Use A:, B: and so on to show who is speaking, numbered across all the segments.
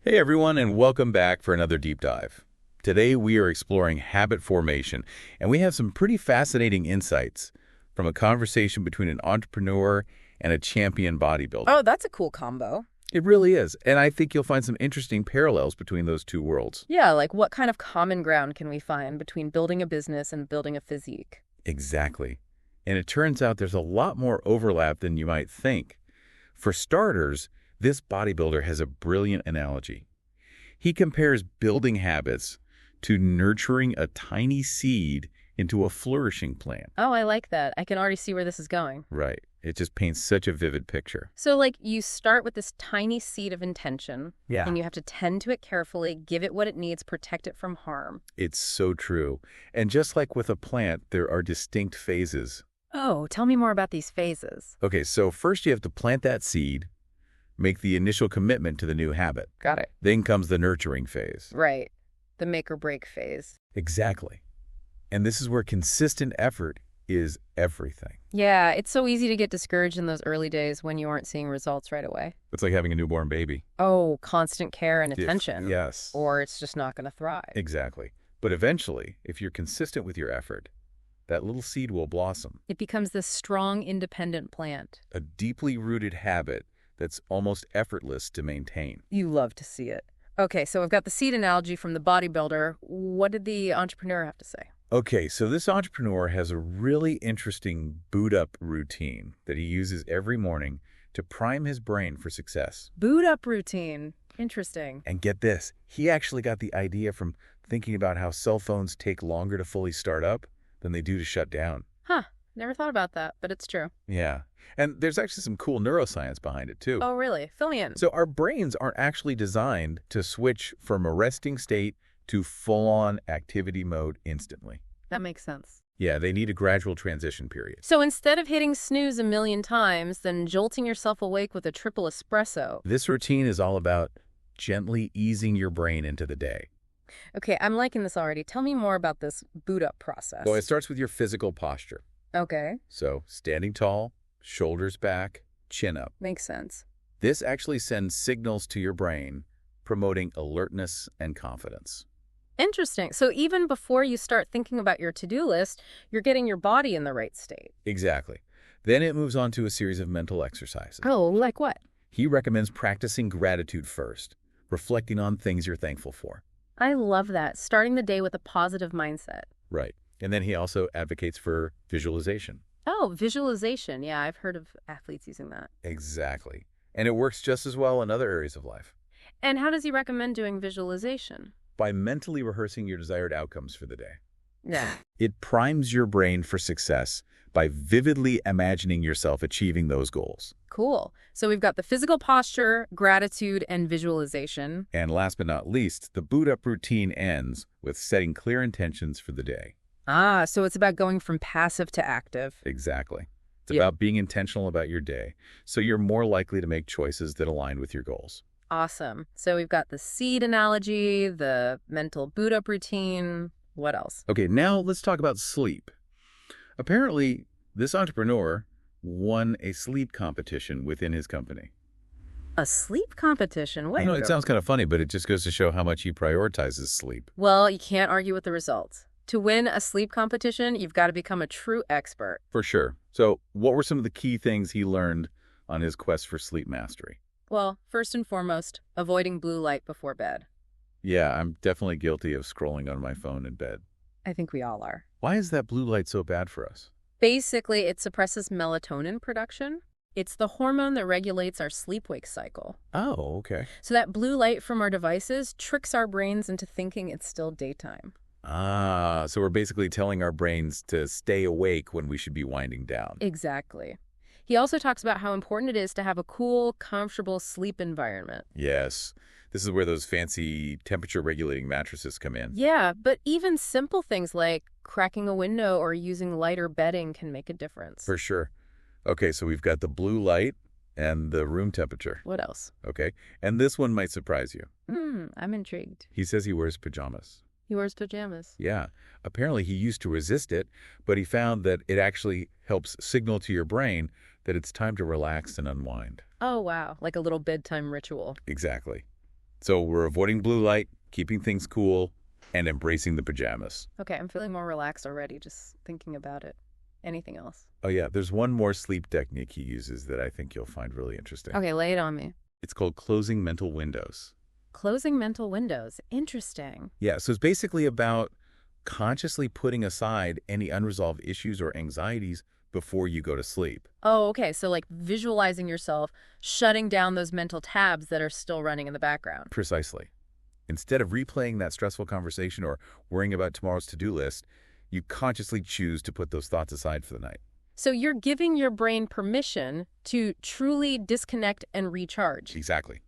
A: Hey everyone, and welcome back for another deep dive. Today we are exploring habit formation, and we have some pretty fascinating insights from a conversation between an entrepreneur and a champion bodybuilder.
B: Oh, that's a cool combo.
A: It really is, and I think you'll find some interesting parallels between those two worlds.
B: Yeah, like what kind of common ground can we find between building a business and building a physique?
A: Exactly. And it turns out there's a lot more overlap than you might think. For starters, this bodybuilder has a brilliant analogy. He compares building habits to nurturing a tiny seed into a flourishing plant.
B: Oh, I like that. I can already see where this is going.
A: Right. It just paints such a vivid picture.
B: So, like, you start with this tiny seed of intention,
A: Yeah.
B: and you have to tend to it carefully, give it what it needs, protect it from harm.
A: It's so true. And just like with a plant, there are distinct phases.
B: Oh, tell me more about these phases.
A: Okay, so first you have to plant that seed, make the initial commitment to the new habit.
B: Got it.
A: Then comes the nurturing phase.
B: Right. The make or break phase.
A: Exactly. And this is where consistent effort is everything.
B: Yeah, it's so easy to get discouraged in those early days when you aren't seeing results right away.
A: It's like having a newborn baby.
B: Oh, constant care and attention.
A: Yes.
B: Or it's just not going to thrive.
A: Exactly. But eventually, if you're consistent with your effort, that little seed will blossom.
B: It becomes this strong, independent plant.
A: A deeply rooted habit that's almost effortless to maintain.
B: You love to see it. Okay, so I've got the seed analogy from the bodybuilder. What did the entrepreneur have to say?
A: Okay, so this entrepreneur has a really interesting boot-up routine that he uses every morning to prime his brain for success.
B: Boot up routine. Interesting.
A: And get this, he actually got the idea from thinking about how cell phones take longer to fully start up than they do to shut down.
B: Huh. Never thought about that, but it's true.
A: Yeah. And there's actually some cool neuroscience behind it, too.
B: Oh, really? Fill me in.
A: So our brains aren't actually designed to switch from a resting state to full-on activity mode instantly.
B: That makes sense.
A: Yeah, they need a gradual transition period.
B: So instead of hitting snooze a million times, then jolting yourself awake with a triple espresso.
A: This routine is all about gently easing your brain into the day.
B: Okay, I'm liking this already. Tell me more about this boot up process.
A: Well, it starts with your physical posture.
B: Okay.
A: So standing tall, shoulders back, chin up.
B: Makes sense.
A: This actually sends signals to your brain, promoting alertness and confidence.
B: Interesting. So even before you start thinking about your to-do list, you're getting your body in the right state.
A: Exactly. Then it moves on to a series of mental exercises.
B: Oh, like what?
A: He recommends practicing gratitude first, reflecting on things you're thankful for.
B: I love that. Starting the day with a positive mindset.
A: Right. And then he also advocates for visualization.
B: Oh, visualization. Yeah, I've heard of athletes using that.
A: Exactly. And it works just as well in other areas of life.
B: And how does he recommend doing visualization?
A: By mentally rehearsing your desired outcomes for the day.
B: Yeah.
A: It primes your brain for success by vividly imagining yourself achieving those goals.
B: Cool. So we've got the physical posture, gratitude, and visualization.
A: And last but not least, the boot-up routine ends with setting clear intentions for the day.
B: Ah, so it's about going from passive to active.
A: Exactly. It's
B: Yeah.
A: about being intentional about your day, so you're more likely to make choices that align with your goals.
B: Awesome. So we've got the seed analogy, the mental boot up routine. What else?
A: Okay, now let's talk about sleep. Apparently, this entrepreneur won a sleep competition within his company.
B: A sleep competition? What?
A: I know it sounds kind of funny, but it just goes to show how much he prioritizes sleep.
B: Well, you can't argue with the results. To win a sleep competition, you've got to become a true expert.
A: For sure. So what were some of the key things he learned on his quest for sleep mastery?
B: Well, first and foremost, avoiding blue light before bed.
A: Yeah, I'm definitely guilty of scrolling on my phone in bed.
B: I think we all are.
A: Why is that blue light so bad for us?
B: Basically, it suppresses melatonin production. It's the hormone that regulates our sleep-wake cycle.
A: Oh, okay.
B: So that blue light from our devices tricks our brains into thinking it's still daytime.
A: Ah, so we're basically telling our brains to stay awake when we should be winding down.
B: Exactly. He also talks about how important it is to have a cool, comfortable sleep environment.
A: Yes. This is where those fancy temperature-regulating mattresses come in.
B: Yeah, but even simple things like cracking a window or using lighter bedding can make a difference.
A: For sure. Okay, so we've got the blue light and the room temperature.
B: What else?
A: Okay, and this one might surprise you.
B: I'm intrigued.
A: He says he wears pajamas.
B: He wears pajamas.
A: Yeah. Apparently he used to resist it, but he found that it actually helps signal to your brain that it's time to relax and unwind.
B: Oh, wow. Like a little bedtime ritual.
A: Exactly. So we're avoiding blue light, keeping things cool, and embracing the pajamas.
B: Okay, I'm feeling more relaxed already just thinking about it. Anything else?
A: Oh yeah, there's one more sleep technique he uses that I think you'll find really interesting.
B: Okay, lay it on me.
A: It's called closing mental windows.
B: Closing mental windows. Interesting.
A: Yeah, so it's basically about consciously putting aside any unresolved issues or anxieties before you go to sleep.
B: Oh, okay. So like visualizing yourself shutting down those mental tabs that are still running in the background.
A: Precisely. Instead of replaying that stressful conversation or worrying about tomorrow's to-do list, you consciously choose to put those thoughts aside for the night.
B: So you're giving your brain permission to truly disconnect and recharge.
A: Exactly.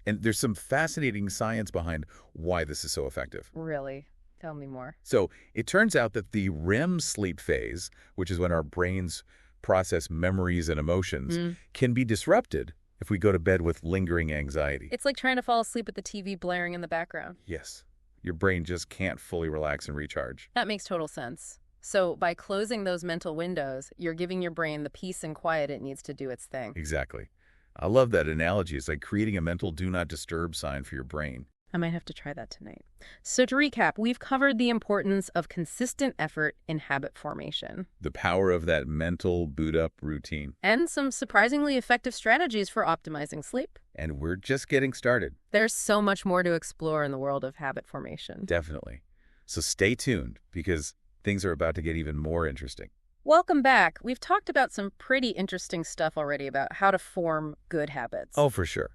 A: And there's some fascinating science behind why this is so effective.
B: Really? Tell me more.
A: So it turns out that the REM sleep phase, which is when our brains process memories and emotions, can be disrupted if we go to bed with lingering anxiety.
B: It's like trying to fall asleep with the TV blaring in the background.
A: Yes. Your brain just can't fully relax and recharge.
B: That makes total sense. So by closing those mental windows, you're giving your brain the peace and quiet it needs to do its thing.
A: Exactly. I love that analogy. It's like creating a mental do not disturb sign for your brain.
B: I might have to try that tonight. So to recap, we've covered the importance of consistent effort in habit formation.
A: The power of that mental boot-up routine.
B: And some surprisingly effective strategies for optimizing sleep.
A: And we're just getting started.
B: There's so much more to explore in the world of habit formation.
A: Definitely. So stay tuned because things are about to get even more interesting.
B: Welcome back. We've talked about some pretty interesting stuff already about how to form good habits.
A: Oh, for sure.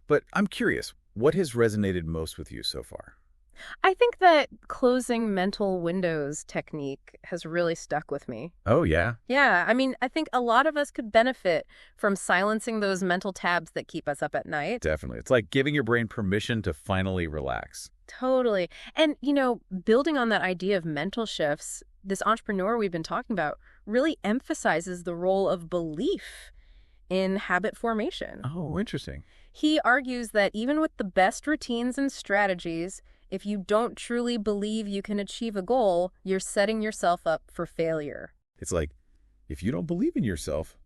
A: But I'm curious, what has resonated most with you so far?
B: I think that closing mental windows technique has really stuck with me.
A: Oh, yeah?
B: Yeah, I mean, I think a lot of us could benefit from silencing those mental tabs that keep us up at night.
A: Definitely. It's like giving your brain permission to finally relax.
B: Totally. And, building on that idea of mental shifts, this entrepreneur we've been talking about really emphasizes the role of belief in habit formation.
A: Oh, interesting.
B: He argues that even with the best routines and strategies, if you don't truly believe you can achieve a goal, you're setting yourself up for failure.
A: It's like, if you don't believe in yourself,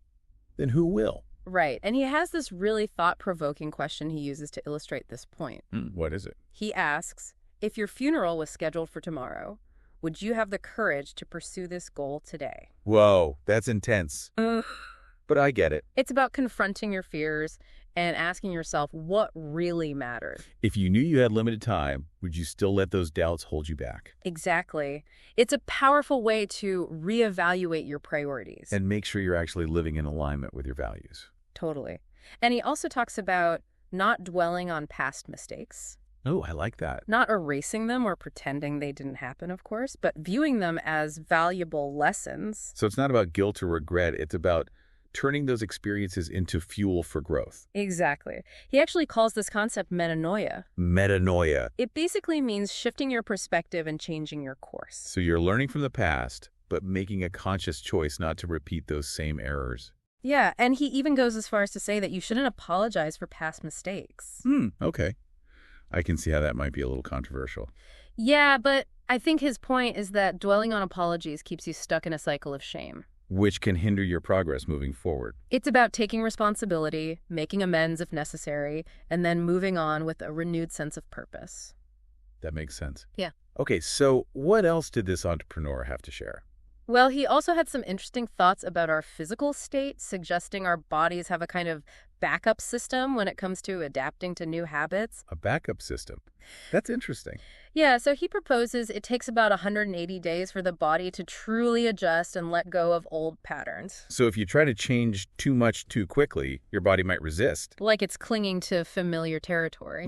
A: then who will?
B: Right. And he has this really thought-provoking question he uses to illustrate this point.
A: What is it?
B: He asks, if your funeral was scheduled for tomorrow, would you have the courage to pursue this goal today?
A: Whoa, that's intense. But I get it.
B: It's about confronting your fears and asking yourself what really matters.
A: If you knew you had limited time, would you still let those doubts hold you back?
B: Exactly. It's a powerful way to reevaluate your priorities.
A: And make sure you're actually living in alignment with your values.
B: Totally. And he also talks about not dwelling on past mistakes.
A: Oh, I like that.
B: Not erasing them or pretending they didn't happen, of course, but viewing them as valuable lessons.
A: So it's not about guilt or regret. It's about turning those experiences into fuel for growth.
B: Exactly. He actually calls this concept metanoia.
A: Metanoia.
B: It basically means shifting your perspective and changing your course.
A: So you're learning from the past, but making a conscious choice not to repeat those same errors.
B: Yeah, and he even goes as far as to say that you shouldn't apologize for past mistakes.
A: Okay. I can see how that might be a little controversial.
B: Yeah, but I think his point is that dwelling on apologies keeps you stuck in a cycle of shame.
A: Which can hinder your progress moving forward.
B: It's about taking responsibility, making amends if necessary, and then moving on with a renewed sense of purpose.
A: That makes sense.
B: Yeah.
A: Okay, so what else did this entrepreneur have to share?
B: Well, he also had some interesting thoughts about our physical state, suggesting our bodies have a kind of backup system when it comes to adapting to new habits.
A: A backup system. That's interesting.
B: Yeah, so he proposes it takes about 180 days for the body to truly adjust and let go of old patterns.
A: So if you try to change too much too quickly, your body might resist.
B: Like it's clinging to familiar territory.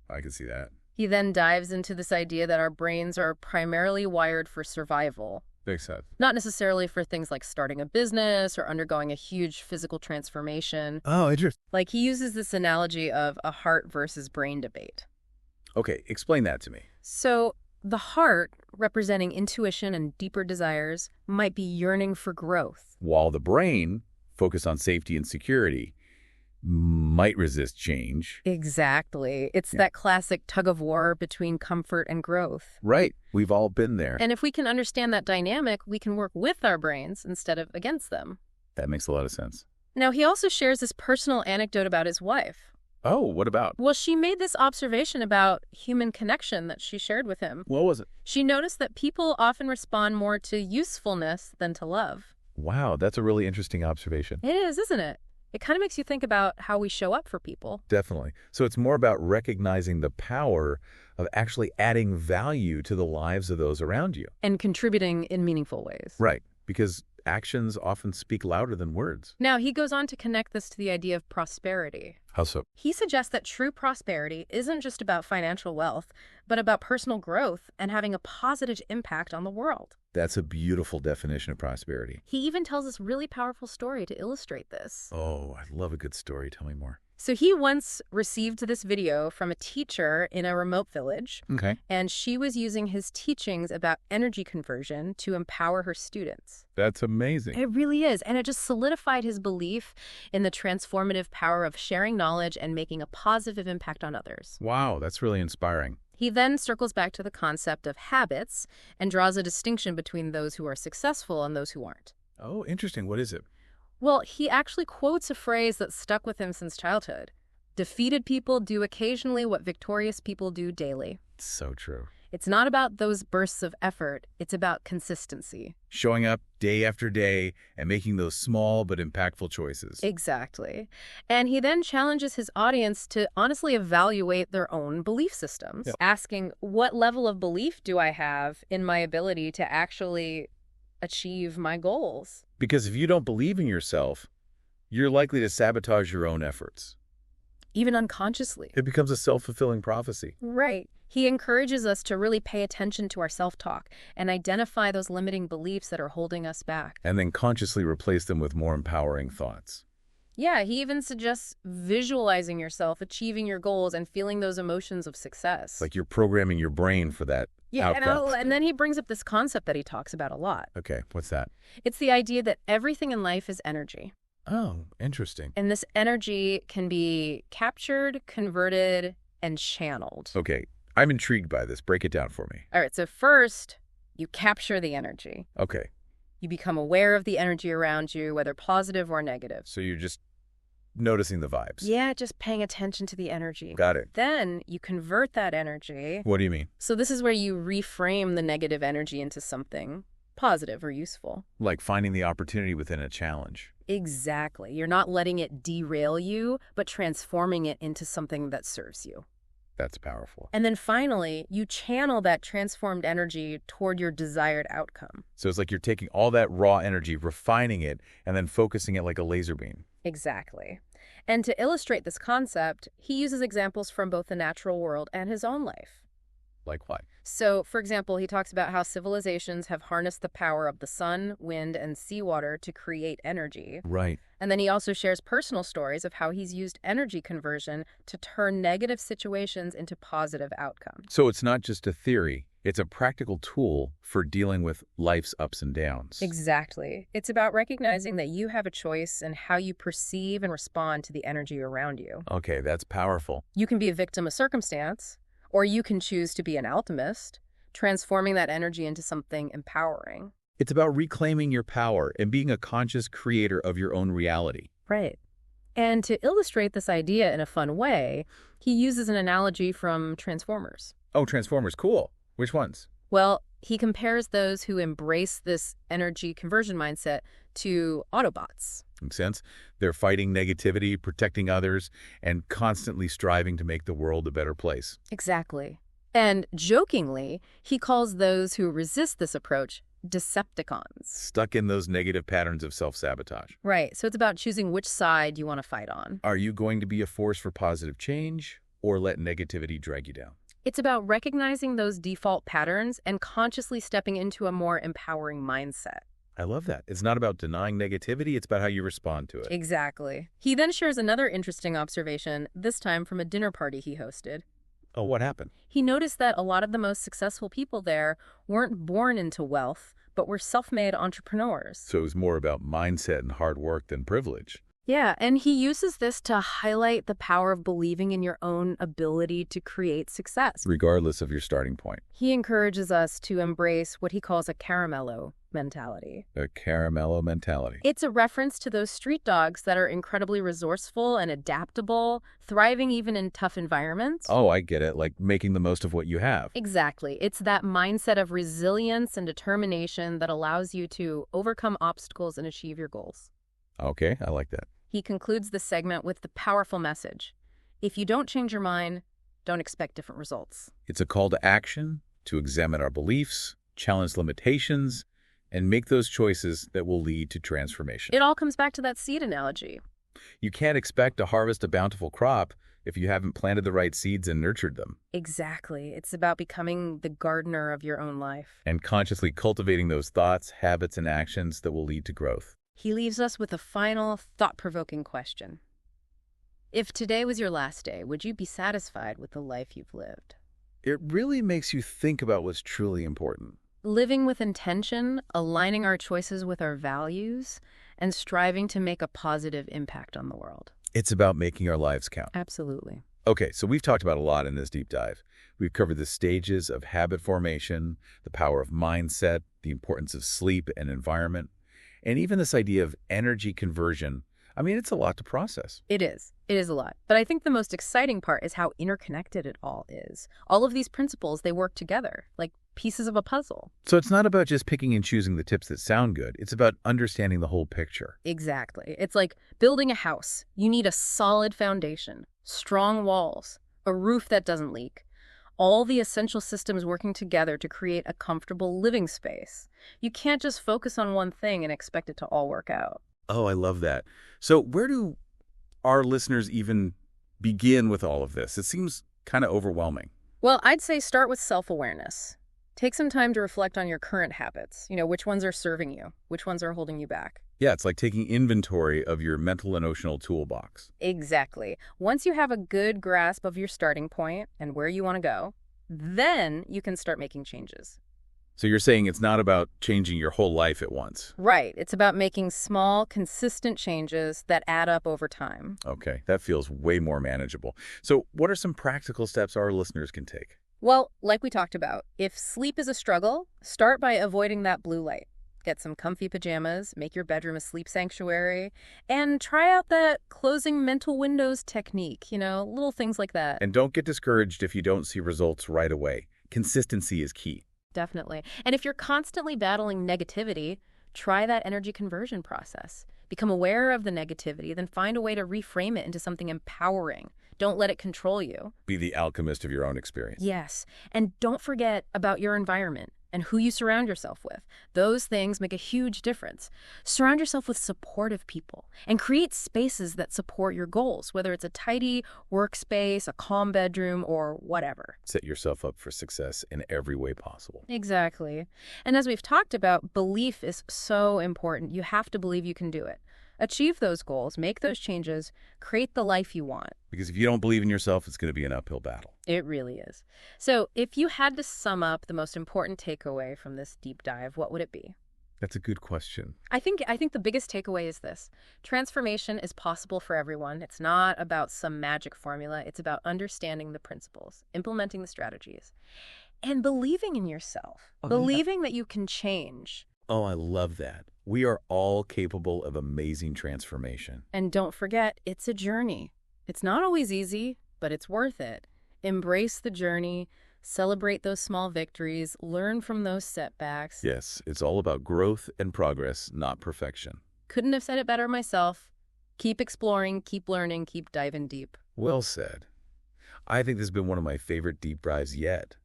A: I can see that.
B: He then dives into this idea that our brains are primarily wired for survival.
A: Makes sense.
B: Not necessarily for things like starting a business or undergoing a huge physical transformation.
A: Oh, interesting.
B: Like he uses this analogy of a heart versus brain debate.
A: Okay, explain that to me.
B: So the heart, representing intuition and deeper desires, might be yearning for growth.
A: While the brain, focused on safety and security, might resist change.
B: Exactly. It's that classic tug of war between comfort and growth.
A: Right. We've all been there.
B: And if we can understand that dynamic, we can work with our brains instead of against them.
A: That makes a lot of sense.
B: Now, he also shares this personal anecdote about his wife.
A: Oh, what about?
B: Well, she made this observation about human connection that she shared with him.
A: What was it?
B: She noticed that people often respond more to usefulness than to love.
A: Wow, that's a really interesting observation.
B: It is, isn't it? It kind of makes you think about how we show up for people.
A: Definitely. So it's more about recognizing the power of actually adding value to the lives of those around you.
B: And contributing in meaningful ways.
A: Right, because actions often speak louder than words.
B: Now, he goes on to connect this to the idea of prosperity.
A: How so?
B: He suggests that true prosperity isn't just about financial wealth, but about personal growth and having a positive impact on the world.
A: That's a beautiful definition of prosperity.
B: He even tells this really powerful story to illustrate this.
A: Oh, I love a good story. Tell me more.
B: So he once received this video from a teacher in a remote village,
A: Okay.
B: and she was using his teachings about energy conversion to empower her students.
A: That's amazing.
B: It really is, and it just solidified his belief in the transformative power of sharing knowledge and making a positive impact on others.
A: Wow, that's really inspiring.
B: He then circles back to the concept of habits and draws a distinction between those who are successful and those who aren't.
A: Oh, interesting. What is it?
B: Well, he actually quotes a phrase that stuck with him since childhood. Defeated people do occasionally what victorious people do daily.
A: So true.
B: It's not about those bursts of effort. It's about consistency.
A: Showing up day after day and making those small but impactful choices.
B: Exactly. And he then challenges his audience to honestly evaluate their own belief systems, asking, what level of belief do I have in my ability to actually achieve my goals?
A: Because if you don't believe in yourself, you're likely to sabotage your own efforts.
B: Even unconsciously.
A: It becomes a self-fulfilling prophecy.
B: Right. He encourages us to really pay attention to our self-talk and identify those limiting beliefs that are holding us back.
A: And then consciously replace them with more empowering thoughts.
B: Yeah, he even suggests visualizing yourself, achieving your goals, and feeling those emotions of success.
A: Like you're programming your brain for that outcome.
B: And then he brings up this concept that he talks about a lot.
A: Okay, what's that?
B: It's the idea that everything in life is energy.
A: Oh, interesting.
B: And this energy can be captured, converted, and channeled.
A: Okay, I'm intrigued by this. Break it down for me.
B: All right, so first, you capture the energy.
A: Okay.
B: You become aware of the energy around you, whether positive or negative.
A: So you're just noticing the vibes.
B: Yeah, just paying attention to the energy.
A: Got it.
B: Then you convert that energy.
A: What do you mean?
B: So this is where you reframe the negative energy into something positive or useful.
A: Like finding the opportunity within a challenge.
B: Exactly. You're not letting it derail you, but transforming it into something that serves you.
A: That's powerful.
B: And then finally, you channel that transformed energy toward your desired outcome.
A: So it's like you're taking all that raw energy, refining it, and then focusing it like a laser beam.
B: Exactly. And to illustrate this concept, he uses examples from both the natural world and his own life.
A: Like what?
B: So, for example, he talks about how civilizations have harnessed the power of the sun, wind, and seawater to create energy.
A: Right.
B: And then he also shares personal stories of how he's used energy conversion to turn negative situations into positive outcomes.
A: So it's not just a theory. It's a practical tool for dealing with life's ups and downs.
B: Exactly. It's about recognizing that you have a choice in how you perceive and respond to the energy around you.
A: Okay, that's powerful.
B: You can be a victim of circumstance, or you can choose to be an alchemist, transforming that energy into something empowering.
A: It's about reclaiming your power and being a conscious creator of your own reality.
B: Right. And to illustrate this idea in a fun way, he uses an analogy from Transformers.
A: Oh, Transformers, cool. Which ones?
B: Well, he compares those who embrace this energy conversion mindset to Autobots.
A: Makes sense. They're fighting negativity, protecting others, and constantly striving to make the world a better place.
B: Exactly. And jokingly, he calls those who resist this approach Decepticons.
A: Stuck in those negative patterns of self-sabotage.
B: Right. So it's about choosing which side you want to fight on.
A: Are you going to be a force for positive change or let negativity drag you down?
B: It's about recognizing those default patterns and consciously stepping into a more empowering mindset.
A: I love that. It's not about denying negativity. It's about how you respond to it.
B: Exactly. He then shares another interesting observation, this time from a dinner party he hosted.
A: Oh, what happened?
B: He noticed that a lot of the most successful people there weren't born into wealth, but were self-made entrepreneurs.
A: So it was more about mindset and hard work than privilege.
B: Yeah, and he uses this to highlight the power of believing in your own ability to create success.
A: Regardless of your starting point.
B: He encourages us to embrace what he calls a caramello, mentality.
A: A caramello mentality.
B: It's a reference to those street dogs that are incredibly resourceful and adaptable, thriving even in tough environments.
A: Oh, I get it. Like making the most of what you have.
B: Exactly. It's that mindset of resilience and determination that allows you to overcome obstacles and achieve your goals.
A: Okay, I like that.
B: He concludes the segment with the powerful message: if you don't change your mind, don't expect different results.
A: It's a call to action, to examine our beliefs, challenge limitations, and make those choices that will lead to transformation.
B: It all comes back to that seed analogy.
A: You can't expect to harvest a bountiful crop if you haven't planted the right seeds and nurtured them.
B: Exactly. It's about becoming the gardener of your own life.
A: And consciously cultivating those thoughts, habits, and actions that will lead to growth.
B: He leaves us with a final, thought-provoking question. If today was your last day, would you be satisfied with the life you've lived?
A: It really makes you think about what's truly important.
B: Living with intention, aligning our choices with our values, and striving to make a positive impact on the world.
A: It's about making our lives count.
B: Absolutely.
A: Okay, so we've talked about a lot in this deep dive. We've covered the stages of habit formation, the power of mindset, the importance of sleep and environment, and even this idea of energy conversion. I mean, it's a lot to process.
B: It is. It is a lot. But I think the most exciting part is how interconnected it all is. All of these principles, they work together, like pieces of a puzzle.
A: So it's not about just picking and choosing the tips that sound good. It's about understanding the whole picture.
B: Exactly. It's like building a house. You need a solid foundation, strong walls, a roof that doesn't leak. All the essential systems working together to create a comfortable living space. You can't just focus on one thing and expect it to all work out.
A: Oh, I love that. So where do our listeners even begin with all of this? It seems kind of overwhelming.
B: Well, I'd say start with self-awareness. Take some time to reflect on your current habits. Which ones are serving you? Which ones are holding you back?
A: Yeah, it's like taking inventory of your mental and emotional toolbox.
B: Exactly. Once you have a good grasp of your starting point and where you want to go, then you can start making changes.
A: So you're saying it's not about changing your whole life at once.
B: Right. It's about making small, consistent changes that add up over time.
A: Okay, that feels way more manageable. So what are some practical steps our listeners can take?
B: Well, like we talked about, if sleep is a struggle, start by avoiding that blue light. Get some comfy pajamas, make your bedroom a sleep sanctuary, and try out that closing mental windows technique, little things like that.
A: And don't get discouraged if you don't see results right away. Consistency is key.
B: Definitely. And if you're constantly battling negativity, try that energy conversion process. Become aware of the negativity, then find a way to reframe it into something empowering. Don't let it control you.
A: Be the alchemist of your own experience.
B: Yes. And don't forget about your environment and who you surround yourself with. Those things make a huge difference. Surround yourself with supportive people and create spaces that support your goals, whether it's a tidy workspace, a calm bedroom, or whatever.
A: Set yourself up for success in every way possible.
B: Exactly. And as we've talked about, belief is so important. You have to believe you can do it. Achieve those goals, make those changes, create the life you want.
A: Because if you don't believe in yourself, it's going to be an uphill battle.
B: It really is. So if you had to sum up the most important takeaway from this deep dive, what would it be?
A: That's a good question.
B: I think the biggest takeaway is this. Transformation is possible for everyone. It's not about some magic formula. It's about understanding the principles, implementing the strategies, and believing in yourself, believing that you can change.
A: Oh, I love that. We are all capable of amazing transformation.
B: And don't forget, it's a journey. It's not always easy, but it's worth it. Embrace the journey, celebrate those small victories, learn from those setbacks.
A: Yes, it's all about growth and progress, not perfection.
B: Couldn't have said it better myself. Keep exploring, keep learning, keep diving deep.
A: Well said. I think this has been one of my favorite deep dives yet.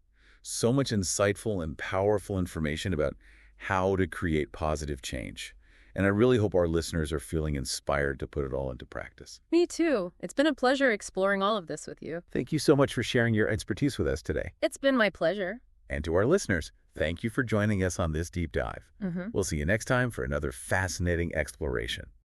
A: So much insightful and powerful information about how to create positive change. And I really hope our listeners are feeling inspired to put it all into practice.
B: Me too. It's been a pleasure exploring all of this with you.
A: Thank you so much for sharing your expertise with us today.
B: It's been my pleasure.
A: And to our listeners, thank you for joining us on this deep dive. We'll see you next time for another fascinating exploration.